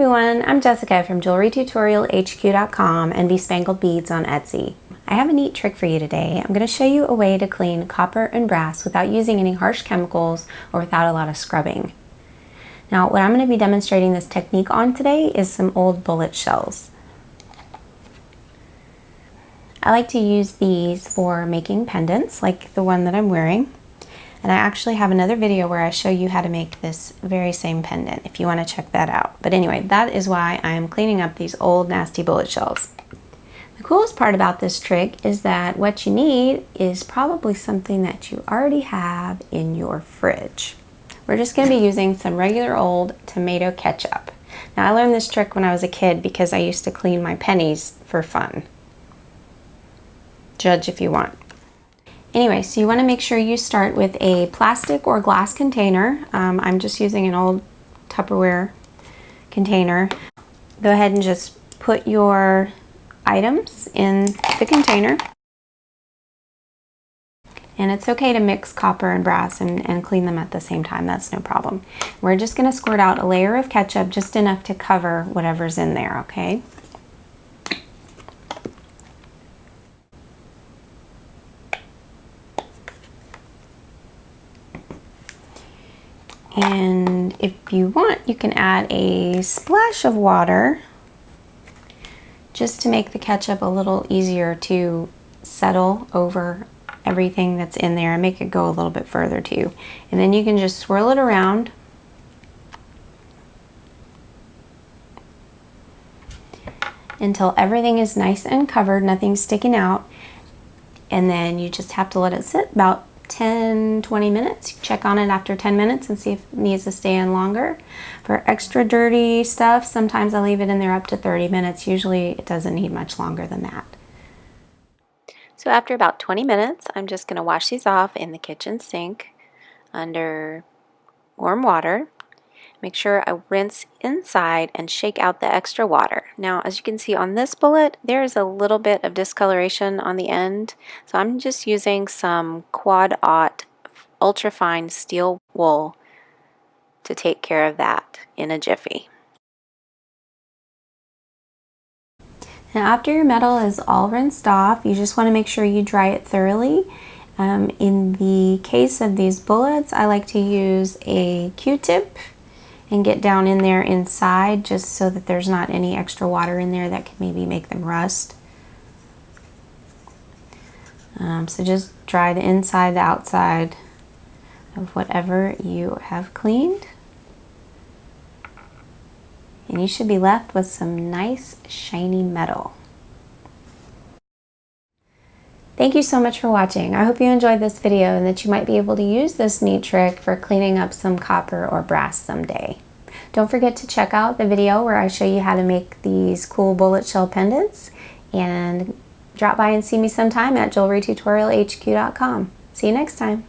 everyone, I'm Jessica from JewelryTutorialHQ.com and Bespangled Beads on Etsy. I have a neat trick for you today. I'm going to show you a way to clean copper and brass without using any harsh chemicals or without a lot of scrubbing. Now, what I'm going to be demonstrating this technique on today is some old bullet shells. I like to use these for making pendants like the one that I'm wearing. And I actually have another video where I show you how to make this very same pendant if you want to check that out. But anyway, that is why I am cleaning up these old nasty bullet shells. The coolest part about this trick is that what you need is probably something that you already have in your fridge. We're just going to be using some regular old tomato ketchup. Now, I learned this trick when I was a kid because I used to clean my pennies for fun. Judge if you want. Anyway, so you want to make sure you start with a plastic or glass container. I'm just using an old Tupperware container. Go ahead and just put your items in the container. And it's okay to mix copper and brass and clean them at the same time. That's no problem. We're just going to squirt out a layer of ketchup, just enough to cover whatever's in there, okay? And if you want, you can add a splash of water just to make the ketchup a little easier to settle over everything that's in there and make it go a little bit further too. And then you can just swirl it around. Until everything is nice and covered, nothing's sticking out. And then you just have to let it sit about 10-20 minutes. Check on it after 10 minutes and see if it needs to stay in longer. For extra dirty stuff, sometimes I leave it in there up to 30 minutes. Usually it doesn't need much longer than that. So after about 20 minutes, I'm just going to wash these off in the kitchen sink under warm water. Make sure I rinse inside and shake out the extra water. Now, as you can see on this bullet, there's a little bit of discoloration on the end. So I'm just using some Quad Aught ultrafine steel wool to take care of that in a jiffy. Now, after your metal is all rinsed off, you just want to make sure you dry it thoroughly. In the case of these bullets, I like to use a Q-tip and get down in there inside just so that there's not any extra water in there that could maybe make them rust. So just dry the inside, the outside of whatever you have cleaned. And you should be left with some nice shiny metal. Thank you so much for watching. I hope you enjoyed this video and that you might be able to use this neat trick for cleaning up some copper or brass someday. Don't forget to check out the video where I show you how to make these cool bullet shell pendants, and drop by and see me sometime at JewelryTutorialHQ.com. See you next time.